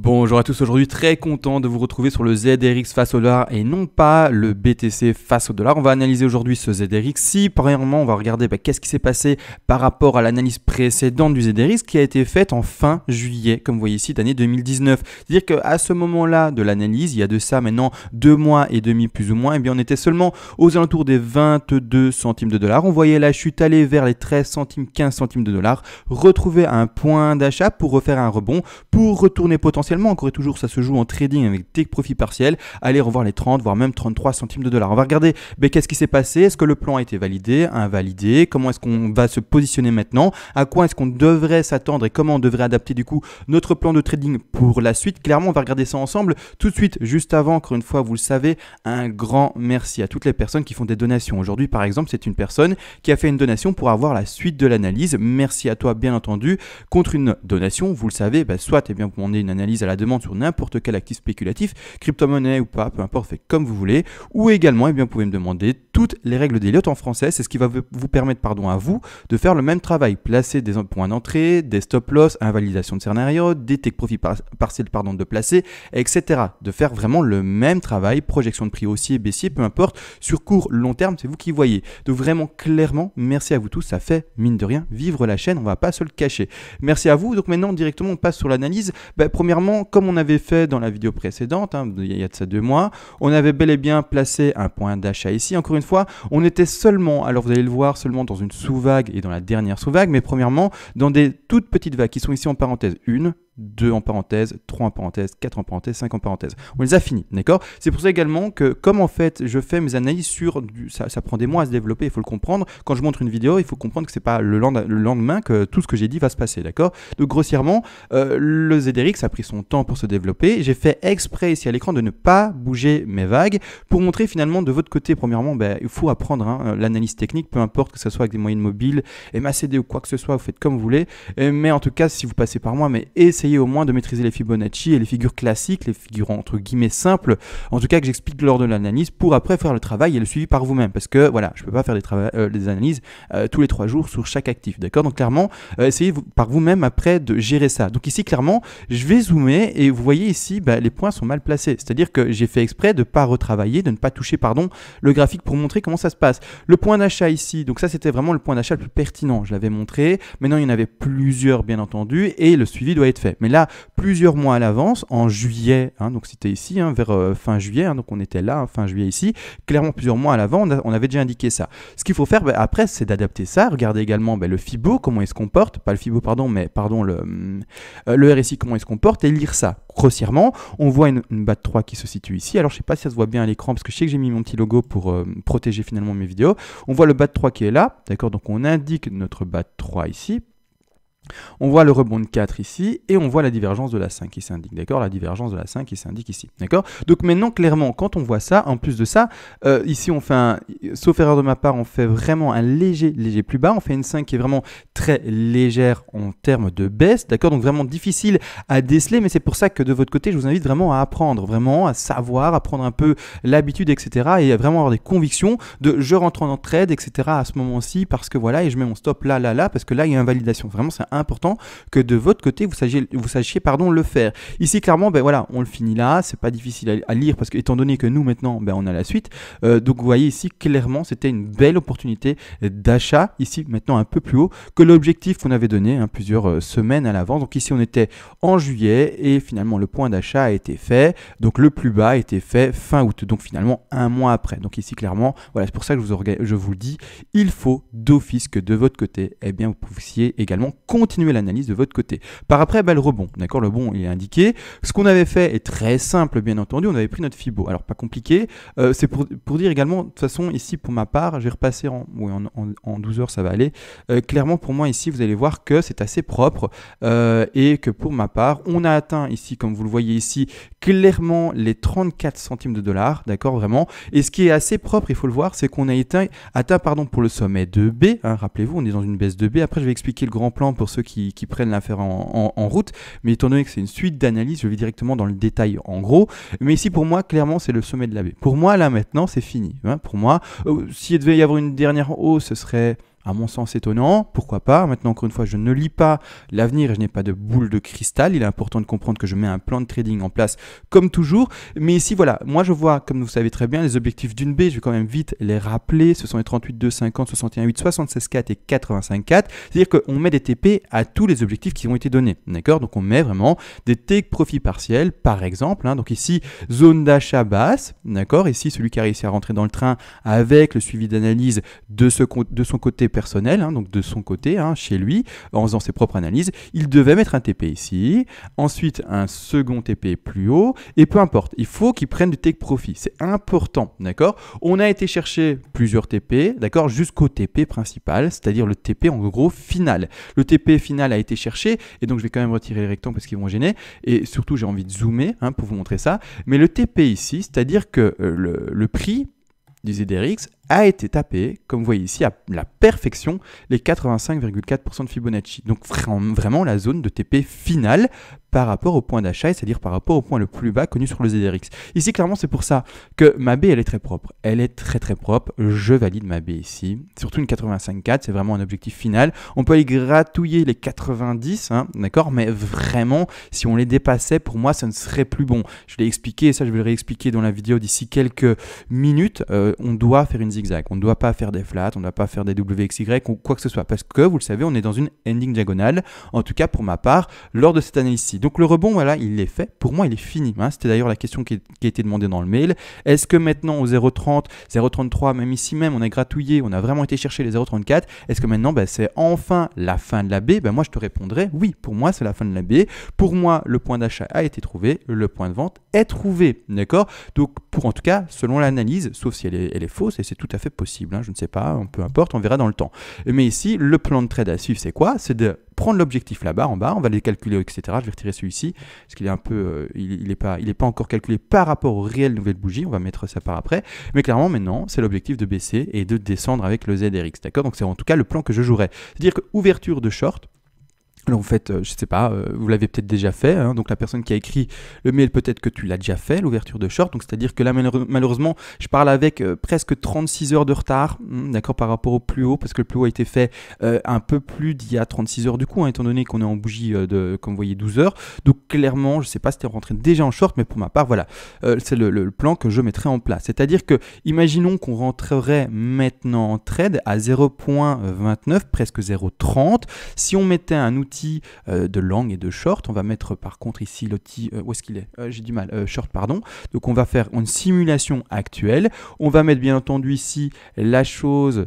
Bonjour à tous, aujourd'hui très content de vous retrouver sur le ZRX face au dollar et non pas le BTC face au dollar. On va analyser aujourd'hui ce ZRX. Premièrement, on va regarder qu'est-ce qui s'est passé par rapport à l'analyse précédente du ZRX qui a été faite en fin juillet, comme vous voyez ici, d'année 2019. C'est-à-dire qu'à ce moment-là de l'analyse, il y a de ça maintenant 2 mois et demi plus ou moins, on était seulement aux alentours des 22 centimes de dollars. On voyait la chute aller vers les 13 centimes, 15 centimes de dollars, retrouver un point d'achat pour refaire un rebond, pour retourner potentiellement, encore et toujours ça se joue en trading avec take profit partiel, aller revoir les 30 voire même 33 centimes de dollars. On va regarder qu'est-ce qui s'est passé, est-ce que le plan a été validé, invalidé, comment est-ce qu'on va se positionner maintenant, à quoi est-ce qu'on devrait s'attendre et comment on devrait adapter du coup notre plan de trading pour la suite. Clairement on va regarder ça ensemble tout de suite. Juste avant, encore une fois vous le savez, un grand merci à toutes les personnes qui font des donations. Aujourd'hui par exemple c'est une personne qui a fait une donation pour avoir la suite de l'analyse. Merci à toi bien entendu. Contre une donation, vous le savez, soit vous demandez une analyse à la demande sur n'importe quel actif spéculatif, crypto-monnaie ou pas, peu importe, faites comme vous voulez. Ou également, vous pouvez me demander toutes les règles d'Elliott en français. C'est ce qui va vous permettre, à vous de faire le même travail. Placer des points d'entrée, des stop-loss, invalidation de scénario, des take profit partiels de placer, etc. De faire vraiment le même travail, projection de prix haussier, baissier, peu importe, sur court, long terme, c'est vous qui voyez. Donc vraiment, clairement, merci à vous tous. Ça fait, mine de rien, vivre la chaîne. On va pas se le cacher. Merci à vous. Donc maintenant, directement, on passe sur l'analyse. Premièrement, comme on avait fait dans la vidéo précédente, il y a de ça 2 mois, on avait bel et bien placé un point d'achat ici. Encore une fois, on était seulement, alors vous allez le voir, seulement dans une sous-vague et dans la dernière sous-vague, mais premièrement, dans des toutes petites vagues qui sont ici en parenthèse 1, 2 en parenthèse, 3 en parenthèse, 4 en parenthèse, 5 en parenthèse. On les a finis, d'accord? C'est pour ça également que comme en fait je fais mes analyses sur ça prend des mois à se développer, il faut le comprendre. Quand je montre une vidéo, il faut comprendre que c'est pas le lendemain que tout ce que j'ai dit va se passer, d'accord? Donc grossièrement, le ZRX a pris son temps pour se développer. J'ai fait exprès ici à l'écran de ne pas bouger mes vagues pour montrer finalement de votre côté, premièrement, il faut apprendre l'analyse technique, peu importe que ce soit avec des moyennes mobiles, MACD ou quoi que ce soit, vous faites comme vous voulez. Mais en tout cas, si vous passez par moi, essayez au moins de maîtriser les Fibonacci et les figures classiques, les figures entre guillemets simples, en tout cas que j'explique lors de l'analyse pour après faire le travail et le suivi par vous-même, parce que voilà, je ne peux pas faire des analyses tous les 3 jours sur chaque actif, d'accord? Donc clairement, essayez par vous-même après de gérer ça. Donc ici clairement, je vais zoomer et vous voyez ici, les points sont mal placés, c'est-à-dire que j'ai fait exprès de ne pas retravailler, de ne pas toucher le graphique pour montrer comment ça se passe. Le point d'achat ici, donc ça c'était vraiment le point d'achat le plus pertinent, je l'avais montré, maintenant il y en avait plusieurs bien entendu et le suivi doit être fait. Mais là, plusieurs mois à l'avance, en juillet, donc c'était ici, vers fin juillet, donc on était là, fin juillet ici, clairement plusieurs mois à l'avant, on avait déjà indiqué ça. Ce qu'il faut faire après, c'est d'adapter ça. Regardez également le Fibo, comment il se comporte, pas le Fibo, le RSI, comment il se comporte, et lire ça. Grossièrement, on voit une BAT 3 qui se situe ici. Alors, je ne sais pas si ça se voit bien à l'écran, parce que je sais que j'ai mis mon petit logo pour protéger finalement mes vidéos. On voit le BAT 3 qui est là, d'accord? Donc, on indique notre BAT 3 ici. On voit le rebond de 4 ici et on voit la divergence de la 5 qui s'indique, d'accord? La divergence de la 5 qui s'indique ici, d'accord? Donc maintenant, clairement, quand on voit ça, en plus de ça, ici on fait sauf erreur de ma part, on fait vraiment un léger plus bas. On fait une 5 qui est vraiment très légère en termes de baisse, d'accord? Donc vraiment difficile à déceler, mais c'est pour ça que de votre côté, je vous invite vraiment à apprendre, vraiment à savoir, à prendre un peu l'habitude, etc. et à vraiment avoir des convictions de je rentre en trade, etc. à ce moment-ci, parce que voilà, et je mets mon stop là, parce que là, il y a invalidation. Vraiment, c'est important que de votre côté vous sachiez le faire. Ici clairement voilà, on le finit là, c'est pas difficile à lire parce que étant donné que nous maintenant on a la suite, donc vous voyez ici clairement c'était une belle opportunité d'achat ici maintenant un peu plus haut que l'objectif qu'on avait donné plusieurs semaines à l'avance. Donc ici on était en juillet et finalement le point d'achat a été fait, donc le plus bas a été fait fin août, donc finalement un mois après. Donc ici clairement voilà, c'est pour ça que je vous le dis, il faut d'office que de votre côté vous puissiez également continuer l'analyse de votre côté. Par après, le rebond, d'accord, le rebond il est indiqué. Ce qu'on avait fait est très simple, bien entendu, on avait pris notre Fibo. Alors, pas compliqué, c'est pour dire également, de toute façon, ici, pour ma part, je vais repasser en 12 heures, ça va aller. Clairement, pour moi, ici, vous allez voir que c'est assez propre et que pour ma part, on a atteint ici, comme vous le voyez ici, clairement les 34 centimes de dollars, d'accord, vraiment. Et ce qui est assez propre, il faut le voir, c'est qu'on a atteint pour le sommet de B, rappelez-vous, on est dans une baisse de B. Après, je vais expliquer le grand plan pour ceux qui prennent l'affaire en route, mais étant donné que c'est une suite d'analyses, je vais directement dans le détail en gros. Mais ici pour moi clairement c'est le sommet de la baie. Pour moi là maintenant c'est fini, pour moi s'il devait y avoir une dernière hausse ce serait à mon sens étonnant, pourquoi pas. Maintenant, encore une fois, je ne lis pas l'avenir et je n'ai pas de boule de cristal. Il est important de comprendre que je mets un plan de trading en place comme toujours. Mais ici, voilà, moi je vois, comme vous savez très bien, les objectifs d'une baie, je vais quand même vite les rappeler. Ce sont les 38,2, 50, 61,8, 76,4 et 85,4. C'est-à-dire qu'on met des TP à tous les objectifs qui ont été donnés. D'accord? Donc on met vraiment des take profit partiels, par exemple. Hein. Donc ici, zone d'achat basse. D'accord? Ici, celui qui a réussi à rentrer dans le train avec le suivi d'analyse de son côté personnel, hein, donc de son côté, hein, chez lui, en faisant ses propres analyses, il devait mettre un TP ici, ensuite un second TP plus haut, et peu importe, il faut qu'il prenne du take profit, c'est important, d'accord? On a été chercher plusieurs TP, d'accord, jusqu'au TP principal, c'est-à-dire le TP en gros final. Le TP final a été cherché, et donc je vais quand même retirer les rectangles parce qu'ils vont gêner, et surtout j'ai envie de zoomer hein, pour vous montrer ça, mais le TP ici, c'est-à-dire que le prix du ZDRX a été tapé, comme vous voyez ici, à la perfection, les 85,4% de Fibonacci. Donc vraiment la zone de TP finale par rapport au point d'achat, c'est-à-dire par rapport au point le plus bas connu sur le ZDRX. Ici, clairement, c'est pour ça que ma baie, elle est très propre. Elle est très très propre. Je valide ma baie ici. Surtout une 85,4, c'est vraiment un objectif final. On peut aller gratouiller les 90, hein, d'accord? Mais vraiment, si on les dépassait, pour moi, ça ne serait plus bon. Je l'ai expliqué, et ça, je vais le réexpliquer dans la vidéo d'ici quelques minutes. On doit faire une zigzag. On ne doit pas faire des flats, on ne doit pas faire des WXY ou quoi que ce soit. Parce que, vous le savez, on est dans une ending diagonale. En tout cas, pour ma part, lors de cette analyse-ci. Donc le rebond, voilà, il est fait. Pour moi, il est fini. Hein. C'était d'ailleurs la question qui a été demandée dans le mail. Est-ce que maintenant, au 0,30, 0,33, même ici même, on a gratouillé, on a vraiment été chercher les 0,34, est-ce que maintenant, c'est enfin la fin de la baie? Moi, je te répondrai, oui, pour moi, c'est la fin de la baie. Pour moi, le point d'achat a été trouvé, le point de vente est trouvé. D'accord? Donc, en tout cas, selon l'analyse, sauf si elle est fausse, et c'est tout à fait possible, hein, je ne sais pas, peu importe, on verra dans le temps. Mais ici, le plan de trade à suivre, c'est quoi? C'est de prendre l'objectif là-bas, en bas, on va les calculer, etc. Je vais retirer celui-ci, parce qu'il est un peu, il n'est pas encore calculé par rapport aux réelles nouvelles bougies, on va mettre ça par après. Mais clairement, maintenant, c'est l'objectif de baisser et de descendre avec le ZRX, d'accord? Donc c'est en tout cas le plan que je jouerai. C'est-à-dire que ouverture de short, alors vous faites, je ne sais pas, vous l'avez peut-être déjà fait, hein, donc la personne qui a écrit le mail, peut-être que tu l'as déjà fait, l'ouverture de short, donc c'est-à-dire que là malheureusement, je parle avec presque 36 heures de retard, d'accord, par rapport au plus haut, parce que le plus haut a été fait un peu plus d'il y a 36 heures du coup, hein, étant donné qu'on est en bougie de, comme vous voyez, 12 heures, donc clairement, je ne sais pas si tu es rentré déjà en short, mais pour ma part, voilà, c'est le plan que je mettrai en place, c'est-à-dire que, imaginons qu'on rentrerait maintenant en trade à 0,29, presque 0,30, si on mettait un outil de long et de short, on va mettre par contre ici l'outil, où est-ce qu'il est, j'ai du mal, short pardon, donc on va faire une simulation actuelle, on va mettre bien entendu ici la chose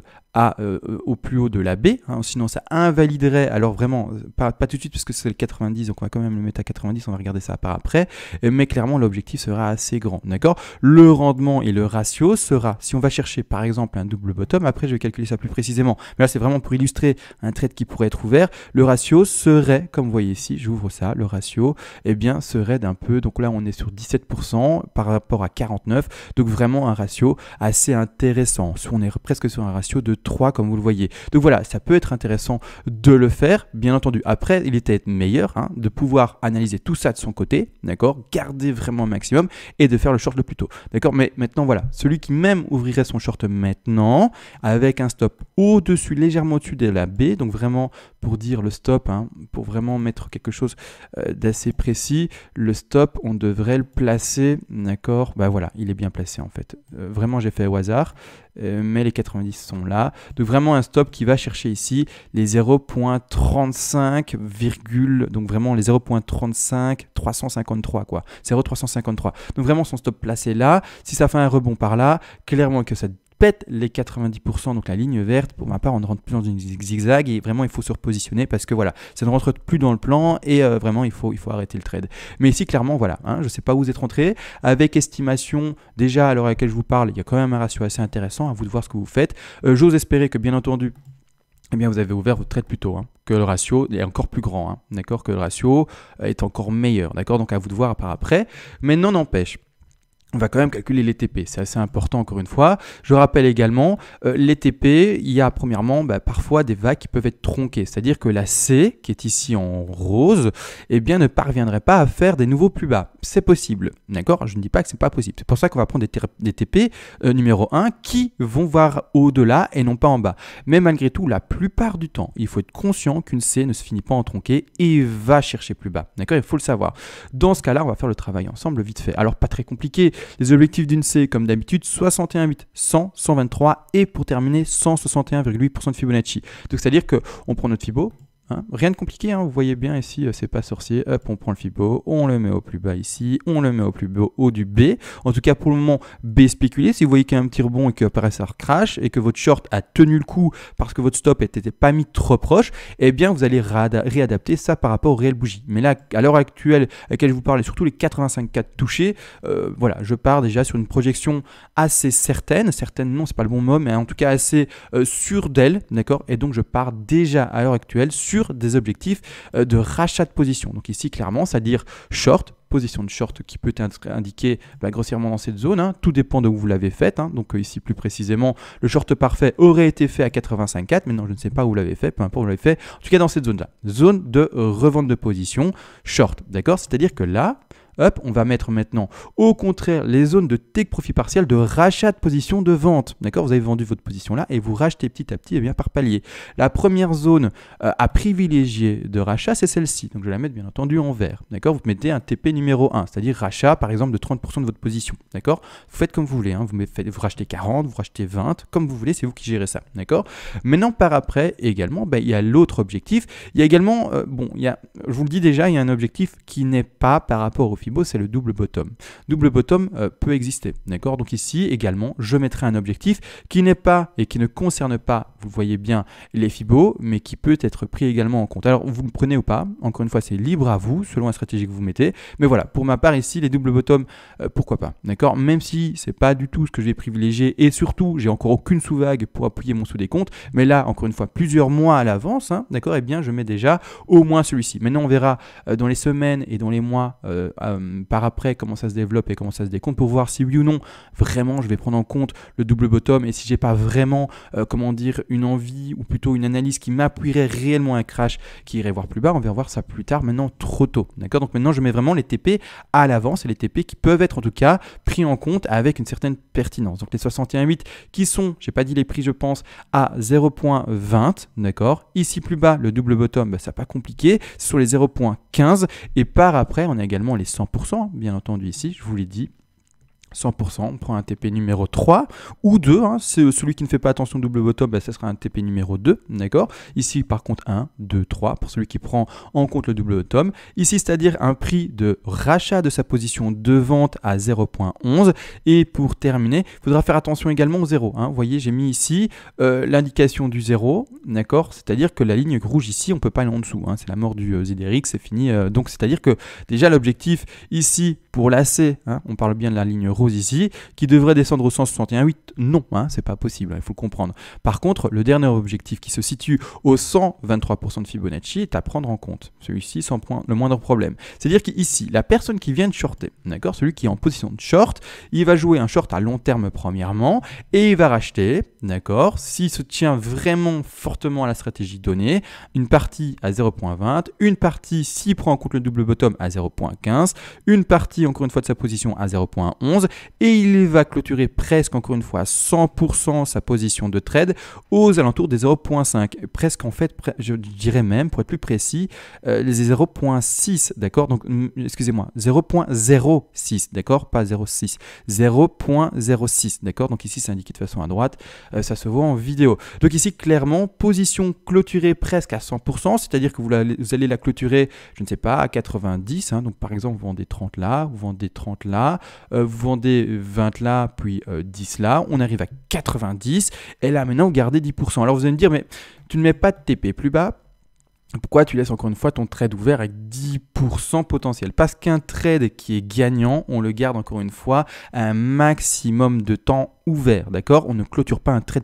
au plus haut de la baie, hein, sinon ça invaliderait, alors vraiment, pas tout de suite parce que c'est le 90, donc on va quand même le mettre à 90, on va regarder ça par après, mais clairement l'objectif sera assez grand, d'accord? Le rendement et le ratio sera, si on va chercher par exemple un double bottom, après je vais calculer ça plus précisément, mais là c'est vraiment pour illustrer un trade qui pourrait être ouvert, le ratio serait, comme vous voyez ici, j'ouvre ça, le ratio, bien serait d'un peu, donc là on est sur 17% par rapport à 49, donc vraiment un ratio assez intéressant, on est presque sur un ratio de 3 comme vous le voyez. Donc voilà, ça peut être intéressant de le faire, bien entendu. Après, il était meilleur hein, de pouvoir analyser tout ça de son côté, d'accord, garder vraiment un maximum et de faire le short le plus tôt, d'accord. Mais maintenant, voilà, celui qui même ouvrirait son short maintenant avec un stop au-dessus, légèrement au-dessus de la baie, donc vraiment pour dire le stop, hein, pour vraiment mettre quelque chose d'assez précis, le stop, on devrait le placer, d'accord, voilà, il est bien placé en fait. Vraiment, j'ai fait au hasard. Mais les 90 sont là. Donc vraiment un stop qui va chercher ici les 0.35, donc vraiment les 0.35, 353 quoi. 0.353. Donc vraiment son stop placé là. Si ça fait un rebond par là, clairement que ça pète les 90%, donc la ligne verte, pour ma part on ne rentre plus dans une zigzag et vraiment il faut se repositionner parce que voilà, ça ne rentre plus dans le plan et vraiment il faut arrêter le trade. Mais ici clairement voilà, hein, je ne sais pas où vous êtes rentré, avec estimation déjà à l'heure à laquelle je vous parle, il y a quand même un ratio assez intéressant, à vous de voir ce que vous faites. J'ose espérer que bien entendu, vous avez ouvert votre trade plus tôt, hein, que le ratio est encore plus grand, hein, d'accord, que le ratio est encore meilleur, d'accord, donc à vous de voir par après, mais non n'empêche. On va quand même calculer les TP, c'est assez important encore une fois. Je rappelle également, les TP, il y a premièrement parfois des vagues qui peuvent être tronquées. C'est-à-dire que la C, qui est ici en rose, ne parviendrait pas à faire des nouveaux plus bas. c'est possible, d'accord? Je ne dis pas que c'est pas possible. C'est pour ça qu'on va prendre des TP numéro 1 qui vont voir au-delà et non pas en bas. Mais malgré tout, la plupart du temps, il faut être conscient qu'une C ne se finit pas en tronqué et va chercher plus bas, d'accord? Il faut le savoir. Dans ce cas-là, on va faire le travail ensemble vite fait. Alors, pas très compliqué. Les objectifs d'une C, comme d'habitude, 61,8, 100, 123 et pour terminer, 161,8% de Fibonacci. Donc, c'est-à-dire qu'on prend notre Fibo. Hein, rien de compliqué, hein, vous voyez bien ici, c'est pas sorcier. Hop, on prend le Fibo, on le met au plus bas ici, on le met au plus haut du B. En tout cas, pour le moment, B spéculé. Si vous voyez qu'il y a un petit rebond et qu'après ça crash et que votre short a tenu le coup parce que votre stop n'était pas mis trop proche, eh bien, vous allez réadapter ça par rapport aux réelles bougies. Mais là, à l'heure actuelle, à laquelle je vous parle, et surtout les 85K touchés, voilà, je pars déjà sur une projection assez certaine. Certaine, non, c'est pas le bon mot, mais en tout cas assez sûre d'elle, d'accord? Et donc, je pars déjà à l'heure actuelle sur des objectifs de rachat de position. Donc ici, clairement, c'est-à-dire short, position de short qui peut être indiquée grossièrement dans cette zone. Hein. Tout dépend de où vous l'avez faite. Hein. Donc ici, plus précisément, le short parfait aurait été fait à 85,4. Maintenant, je ne sais pas où vous l'avez fait, peu importe où vous l'avez fait. En tout cas, dans cette zone-là. Zone de revente de position short. D'accord? C'est-à-dire que là, hop, on va mettre maintenant, au contraire, les zones de take profit partiel de rachat de position de vente. D'accord? Vous avez vendu votre position là et vous rachetez petit à petit et bien par palier. La première zone à privilégier de rachat, c'est celle-ci. Donc, je vais la mettre bien entendu en vert. D'accord? Vous mettez un TP numéro 1, c'est-à-dire rachat par exemple de 30% de votre position. D'accord? Vous faites comme vous voulez. Hein. Vous rachetez 40, vous rachetez 20, comme vous voulez, c'est vous qui gérez ça. D'accord? Maintenant, par après, également, il y a l'autre objectif. Il y a également, je vous le dis déjà, il y a un objectif qui n'est pas par rapport au Fibo, c'est le double bottom. Double bottom peut exister, d'accord? Donc ici également, je mettrai un objectif qui n'est pas et qui ne concerne pas, vous voyez bien, les Fibo, mais qui peut être pris également en compte. Alors vous le prenez ou pas, encore une fois, c'est libre à vous, selon la stratégie que vous mettez. Mais voilà, pour ma part ici, les double bottom, pourquoi pas, d'accord? Même si c'est pas du tout ce que je vais privilégier et surtout, j'ai encore aucune sous-vague pour appuyer mon sous-décompte, mais là, encore une fois, plusieurs mois à l'avance, hein, d'accord? Eh bien, je mets déjà au moins celui-ci. Maintenant, on verra dans les semaines et dans les mois par après comment ça se développe et comment ça se décompte pour voir si oui ou non vraiment je vais prendre en compte le double bottom et si j'ai pas vraiment une envie ou plutôt une analyse qui m'appuierait réellement un crash qui irait voir plus bas. On va voir ça plus tard, maintenant trop tôt, d'accord? Donc maintenant je mets vraiment les TP à l'avance et les TP qui peuvent être en tout cas pris en compte avec une certaine pertinence. Donc les 61,8 qui sont, j'ai pas dit les prix je pense, à 0.20, d'accord? Ici plus bas le double bottom, ça pas compliqué, c'est sur les 0.15 et par après on a également les 100%, bien entendu ici, je vous l'ai dit, 100%, on prend un TP numéro 3 ou 2, hein, c'est celui qui ne fait pas attention au double bottom, ça sera un TP numéro 2, d'accord? Ici par contre 1, 2, 3 pour celui qui prend en compte le double bottom. Ici c'est-à-dire un prix de rachat de sa position de vente à 0.11 et pour terminer, il faudra faire attention également au 0. Hein. Vous voyez, j'ai mis ici l'indication du 0, d'accord? C'est-à-dire que la ligne rouge ici, on ne peut pas aller en dessous, hein, c'est la mort du ZRX, c'est fini. Donc c'est-à-dire que déjà l'objectif ici pour l'AC, hein, on parle bien de la ligne rouge ici, qui devrait descendre au 161,8, non, hein, c'est pas possible, il faut le comprendre. Par contre, le dernier objectif qui se situe au 123% de Fibonacci est à prendre en compte. Celui-ci sans le moindre problème. C'est-à-dire qu'ici, la personne qui vient de shorter, d'accord, celui qui est en position de short, il va jouer un short à long terme premièrement, et il va racheter, d'accord, s'il se tient vraiment fortement à la stratégie donnée, une partie à 0.20, une partie s'il prend en compte le double bottom à 0.15, une partie encore une fois de sa position à 0.11, et il va clôturer presque encore une fois à 100% sa position de trade aux alentours des 0.5, presque en fait, je dirais même pour être plus précis, les 0.6, d'accord, donc excusez-moi, 0.06, d'accord, pas 0.6, 0.06, d'accord, donc ici c'est indiqué de façon à droite, ça se voit en vidéo. Donc ici clairement, position clôturée presque à 100%, c'est-à-dire que vous allez la clôturer, je ne sais pas, à 90, hein, donc par exemple vous vendez 30 là, vous vendez 30 là, vous vendez 20 là, puis 10 là, on arrive à 90, et là maintenant vous gardez 10%. Alors vous allez me dire, mais tu ne mets pas de TP plus bas, pourquoi tu laisses encore une fois ton trade ouvert avec 10% potentiel? Parce qu'un trade qui est gagnant, on le garde encore une fois un maximum de temps ouvert, d'accord? On ne clôture pas un trade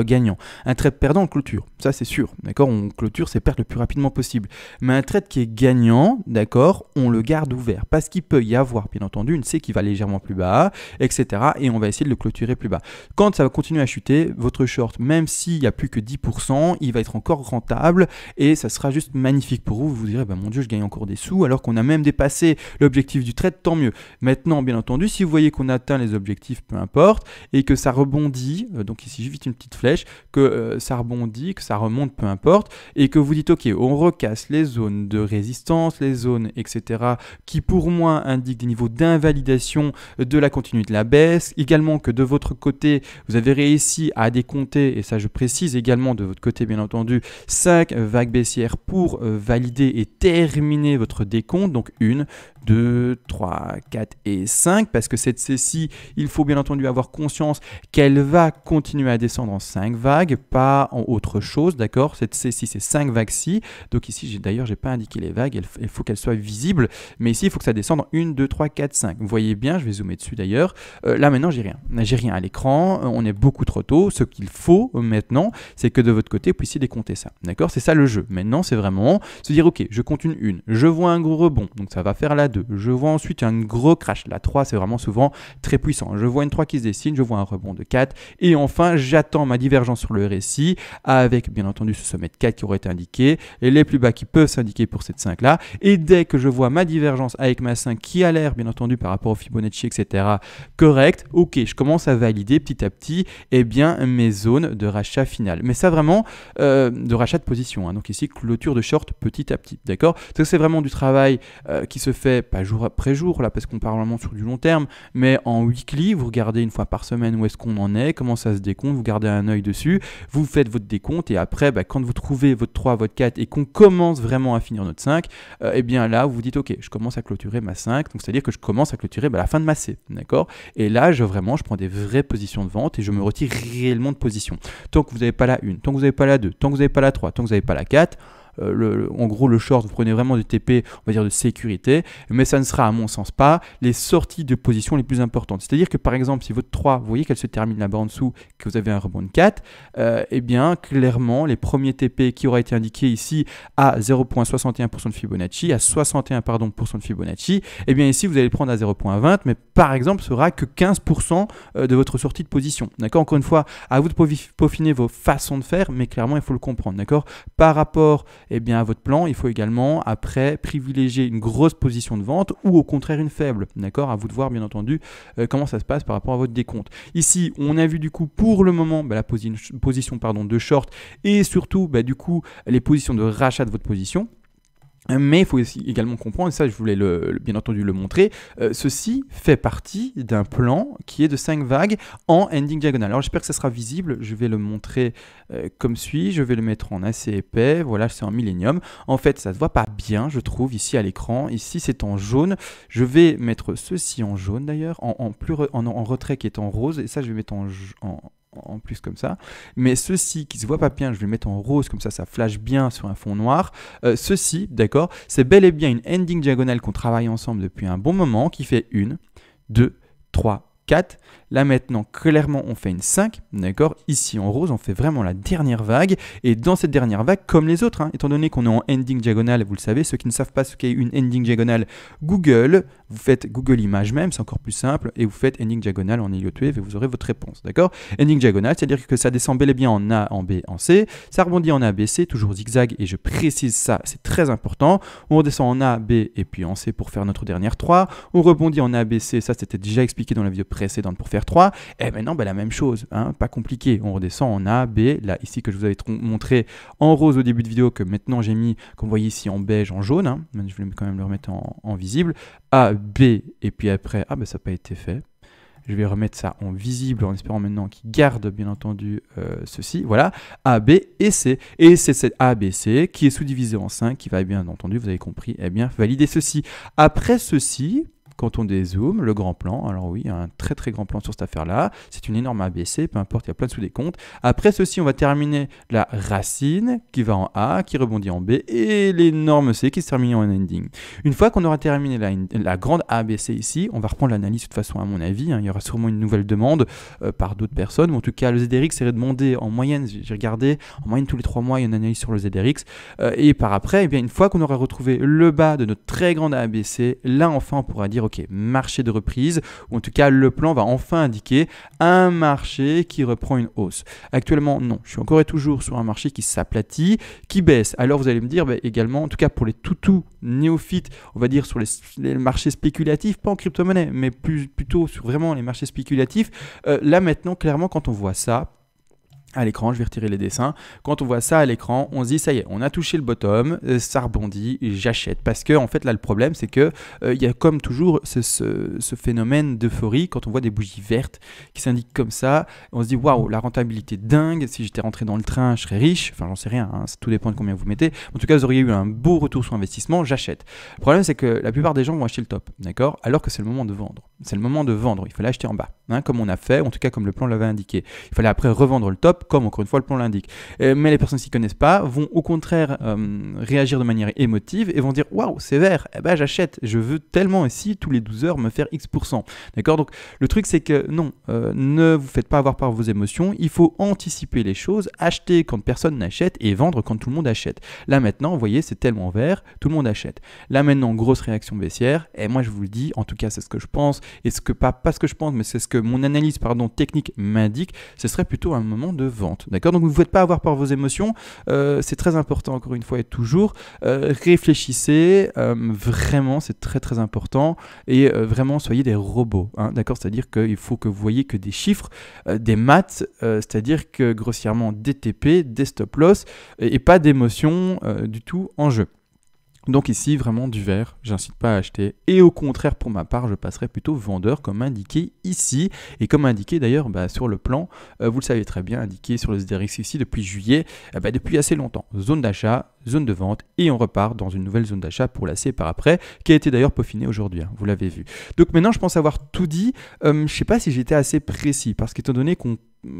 gagnant. Un trade perdant, on clôture, ça c'est sûr, d'accord? On clôture ses pertes le plus rapidement possible. Mais un trade qui est gagnant, d'accord, on le garde ouvert parce qu'il peut y avoir, bien entendu, une C qui va légèrement plus bas, etc. Et on va essayer de le clôturer plus bas. Quand ça va continuer à chuter, votre short, même s'il n'y a plus que 10%, il va être encore rentable et ça sera juste magnifique pour vous. Vous vous direz, bah, mon Dieu, je gagne encore des sous alors qu'on a même dépassé l'objectif du trade, tant mieux. Maintenant, bien entendu, si vous voyez qu'on atteint les objectifs, peu importe, et que ça rebondit, donc ici j'ai vite une petite flèche, que ça rebondit, que ça remonte, peu importe, et que vous dites, ok, on recasse les zones de résistance, les zones, etc., qui pour moi indiquent des niveaux d'invalidation de la continuité de la baisse, également que de votre côté, vous avez réussi à décompter, et ça je précise également de votre côté, bien entendu, 5 vagues baissières pour valider et terminer votre décompte, donc 1, 2, 3, 4 et 5, parce que cette C-ci, il faut bien entendu avoir conscience qu'elle va continuer à descendre en 5 vagues, pas en autre chose, d'accord? Cette C-ci, c'est 5 vagues-ci, donc ici, d'ailleurs, je n'ai pas indiqué les vagues, il faut qu'elles soient visibles, mais ici, il faut que ça descende en 1, 2, 3, 4, 5. Vous voyez bien, je vais zoomer dessus d'ailleurs. Là, maintenant, j'ai rien à l'écran, on est beaucoup trop tôt. Ce qu'il faut maintenant, c'est que de votre côté, vous puissiez décompter ça, d'accord? C'est ça le jeu. Maintenant, c'est vraiment se dire, ok, je compte une, je vois un gros rebond, donc ça va faire la 2. Je vois ensuite un gros crash. La 3, c'est vraiment souvent très puissant. Je vois une 3 qui se dessine, je vois un rebond de 4. Et enfin, j'attends ma divergence sur le RSI avec, bien entendu, ce sommet de 4 qui aurait été indiqué et les plus bas qui peuvent s'indiquer pour cette 5-là. Et dès que je vois ma divergence avec ma 5 qui a l'air, bien entendu, par rapport au Fibonacci, etc., correct, ok, je commence à valider petit à petit, eh bien, mes zones de rachat final. Mais ça, vraiment, de rachat de position. Hein. Donc ici, clôture de short petit à petit, d'accord? C'est vraiment du travail qui se fait pas jour après jour, là, parce qu'on parle vraiment sur du long terme, mais en weekly, vous regardez une fois par semaine où est-ce qu'on en est, comment ça se décompte, vous gardez un œil dessus, vous faites votre décompte, et après, quand vous trouvez votre 3, votre 4, et qu'on commence vraiment à finir notre 5, eh bien là, vous vous dites, ok, je commence à clôturer ma 5, donc c'est-à-dire que je commence à clôturer la fin de ma C, d'accord? Et là, je prends des vraies positions de vente, et je me retire réellement de position. Tant que vous n'avez pas la 1, tant que vous n'avez pas la 2, tant que vous n'avez pas la 3, tant que vous n'avez pas la 4, en gros, le short, vous prenez vraiment du TP, on va dire de sécurité, mais ça ne sera à mon sens pas les sorties de position les plus importantes. C'est-à-dire que par exemple, si votre 3, vous voyez qu'elle se termine là-bas en dessous, que vous avez un rebond de 4, eh bien, clairement, les premiers TP qui auraient été indiqués ici à 0,61% de Fibonacci, à 61% de Fibonacci, eh bien ici, vous allez le prendre à 0,20, mais par exemple, ce sera que 15% de votre sortie de position. D'accord? Encore une fois, à vous de peaufiner vos façons de faire, mais clairement, il faut le comprendre. D'accord? Par rapport à votre plan, il faut également après privilégier une grosse position de vente ou au contraire une faible. D'accord? À vous de voir bien entendu comment ça se passe par rapport à votre décompte. Ici, on a vu du coup pour le moment la position de short et surtout du coup les positions de rachat de votre position. Mais il faut aussi également comprendre, et ça je voulais bien entendu le montrer, ceci fait partie d'un plan qui est de 5 vagues en ending diagonale. Alors j'espère que ça sera visible, je vais le montrer comme suit, je vais le mettre en assez épais, voilà c'est en millénium. En fait ça ne se voit pas bien je trouve ici à l'écran, ici c'est en jaune, je vais mettre ceci en jaune d'ailleurs, en retrait qui est en rose, et ça je vais mettre en plus comme ça, mais ceci qui se voit pas bien, je vais le mettre en rose comme ça flash bien sur un fond noir. Ceci, d'accord, c'est bel et bien une ending diagonale qu'on travaille ensemble depuis un bon moment qui fait 1, 2, 3, 4. Là maintenant, clairement, on fait une 5, d'accord? Ici en rose, on fait vraiment la dernière vague. Et dans cette dernière vague, comme les autres, étant donné qu'on est en ending diagonale, vous le savez, ceux qui ne savent pas ce qu'est une ending diagonale, Google, vous faites Google Images même, c'est encore plus simple, et vous faites ending diagonale en Elliott Wave et vous aurez votre réponse, d'accord? Ending diagonale, c'est-à-dire que ça descend bel et bien en A, en B, en C, ça rebondit en A, B, C, toujours zigzag, et je précise ça, c'est très important. On redescend en A, B, et puis en C pour faire notre dernière 3. On rebondit en A, B, C, ça c'était déjà expliqué dans la vidéo précédente pour faire 3, et maintenant la même chose, pas compliqué, on redescend en A, B, là ici que je vous avais montré en rose au début de vidéo, que maintenant j'ai mis, comme vous voyez ici en beige, en jaune, je vais quand même le remettre en visible, A, B, et puis après, ça n'a pas été fait, je vais remettre ça en visible en espérant maintenant qu'il garde bien entendu ceci, voilà, A, B et C, et c'est cette A, B, C qui est sous-divisé en 5, qui va bien entendu, vous avez compris, valider ceci. Après ceci, quand on dézoome, le grand plan, alors oui, il y a un très très grand plan sur cette affaire-là, c'est une énorme ABC, peu importe, il y a plein de sous-décomptes. Après ceci, on va terminer la racine qui va en A, qui rebondit en B, et l'énorme C qui se termine en ending. Une fois qu'on aura terminé la grande ABC ici, on va reprendre l'analyse de toute façon à mon avis, il y aura sûrement une nouvelle demande par d'autres personnes, ou en tout cas le ZRX est demandé en moyenne, j'ai regardé, en moyenne tous les 3 mois il y a une analyse sur le ZRX, et par après, eh bien, une fois qu'on aura retrouvé le bas de notre très grande ABC, là enfin on pourra dire ok, marché de reprise, ou en tout cas le plan va enfin indiquer un marché qui reprend une hausse. Actuellement non, je suis encore et toujours sur un marché qui s'aplatit, qui baisse. Alors vous allez me dire également, en tout cas pour les toutous néophytes, on va dire sur les marchés spéculatifs, pas en crypto-monnaie, mais plutôt sur vraiment les marchés spéculatifs, là maintenant clairement quand on voit ça, à l'écran, je vais retirer les dessins. Quand on voit ça à l'écran, on se dit ça y est, on a touché le bottom, ça rebondit, j'achète. Parce que en fait là le problème c'est que il y a comme toujours ce phénomène d'euphorie quand on voit des bougies vertes qui s'indiquent comme ça. On se dit waouh, la rentabilité dingue. Si j'étais rentré dans le train, je serais riche. Enfin j'en sais rien, hein, ça tout dépend de combien vous mettez. En tout cas vous auriez eu un beau retour sur investissement, j'achète. Le problème c'est que la plupart des gens vont acheter le top, d'accord, alors que c'est le moment de vendre. C'est le moment de vendre. Il fallait acheter en bas, hein, comme on a fait, en tout cas comme le plan l'avait indiqué. Il fallait après revendre le top, comme encore une fois le plan l'indique. Mais les personnes qui ne connaissent pas vont au contraire réagir de manière émotive et vont dire waouh, c'est vert, eh ben j'achète, je veux tellement ici tous les 12 heures me faire X%. D'accord, donc le truc c'est que non, ne vous faites pas avoir par vos émotions, il faut anticiper les choses, acheter quand personne n'achète et vendre quand tout le monde achète. Là maintenant, vous voyez, c'est tellement vert, tout le monde achète. Là maintenant, grosse réaction baissière, et moi je vous le dis, en tout cas c'est ce que je pense, et ce que pas ce que je pense, mais c'est ce que mon analyse technique m'indique, ce serait plutôt un moment de vente. D'accord, donc vous ne vous faites pas avoir par vos émotions, c'est très important encore une fois et toujours. Réfléchissez, vraiment c'est très très important et vraiment soyez des robots. Hein, d'accord, c'est-à-dire qu'il faut que vous voyez que des chiffres, des maths, c'est-à-dire que grossièrement des TP, des stop loss et pas d'émotions du tout en jeu. Donc ici, vraiment du vert, j'incite pas à acheter. Et au contraire, pour ma part, je passerai plutôt vendeur comme indiqué ici. Et comme indiqué d'ailleurs sur le plan, vous le savez très bien, indiqué sur le SDRX ici depuis juillet, depuis assez longtemps. Zone d'achat, zone de vente, et on repart dans une nouvelle zone d'achat pour la C par après, qui a été d'ailleurs peaufinée aujourd'hui, hein, vous l'avez vu. Donc maintenant, je pense avoir tout dit. Je ne sais pas si j'étais assez précis, parce qu'étant donné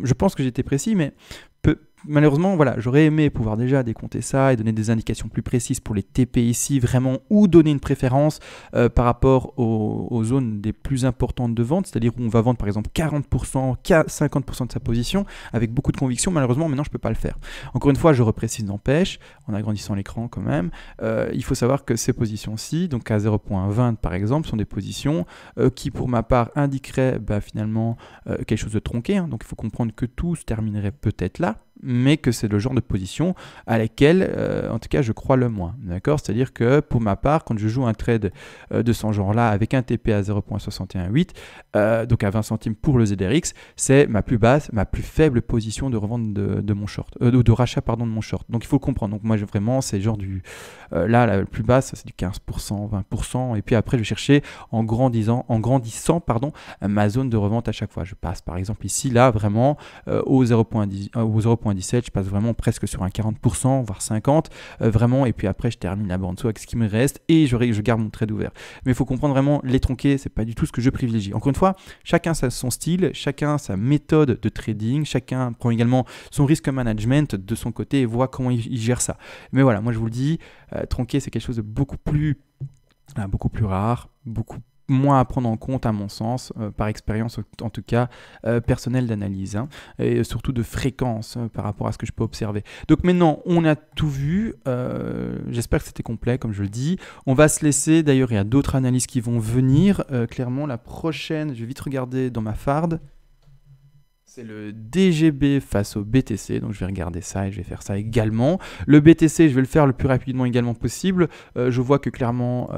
je pense que j'étais précis, mais malheureusement, voilà, j'aurais aimé pouvoir déjà décompter ça et donner des indications plus précises pour les TP ici, vraiment, ou donner une préférence par rapport aux zones les plus importantes de vente, c'est-à-dire où on va vendre par exemple 40%, 50% de sa position, avec beaucoup de conviction. Malheureusement, maintenant, je ne peux pas le faire. Encore une fois, je reprécise, n'empêche, en agrandissant l'écran quand même, il faut savoir que ces positions-ci, donc à 0.20 par exemple, sont des positions qui, pour ma part, indiqueraient finalement quelque chose de tronqué. Hein, donc, il faut comprendre que tout se terminerait peut-être là, mais que c'est le genre de position à laquelle, en tout cas, je crois le moins. D'accord ? C'est-à-dire que pour ma part, quand je joue un trade de ce genre-là avec un TP à 0.618, donc à 20 centimes pour le ZRX, c'est ma plus basse, ma plus faible position de revente de mon short, de rachat de mon short. Donc il faut le comprendre. Donc moi, vraiment, c'est genre du... là, la plus basse, c'est du 15%, 20%. Et puis après, je vais chercher en grandissant ma zone de revente à chaque fois. Je passe par exemple ici, là, vraiment au 0.17, je passe vraiment presque sur un 40%, voire 50%, vraiment, et puis après je termine là-bas en dessous avec ce qui me reste et je garde mon trade ouvert. Mais il faut comprendre vraiment, les tronqués, c'est pas du tout ce que je privilégie. Encore une fois, chacun a son style, chacun sa méthode de trading, chacun prend également son risque management de son côté et voit comment il gère ça. Mais voilà, moi je vous le dis, tronqué c'est quelque chose de beaucoup plus rare, beaucoup moins à prendre en compte à mon sens, par expérience en tout cas personnelle d'analyse, hein, et surtout de fréquence par rapport à ce que je peux observer. Donc maintenant on a tout vu, j'espère que c'était complet comme je le dis. On va se laisser, d'ailleurs il y a d'autres analyses qui vont venir, clairement la prochaine, je vais vite regarder dans ma farde. C'est le DGB face au BTC, donc je vais regarder ça et je vais faire ça également. Le BTC, je vais le faire le plus rapidement également possible. Je vois que clairement,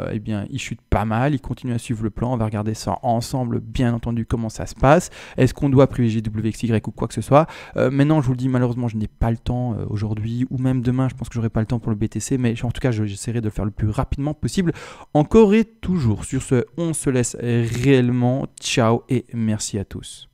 il chute pas mal, il continue à suivre le plan. On va regarder ça ensemble, bien entendu, comment ça se passe. Est-ce qu'on doit privilégier WXY ou quoi que ce soit? Maintenant, je vous le dis, malheureusement, je n'ai pas le temps aujourd'hui ou même demain. Je pense que j'aurai pas le temps pour le BTC, mais en tout cas, j'essaierai de le faire le plus rapidement possible. Encore et toujours. Sur ce, on se laisse réellement. Ciao et merci à tous.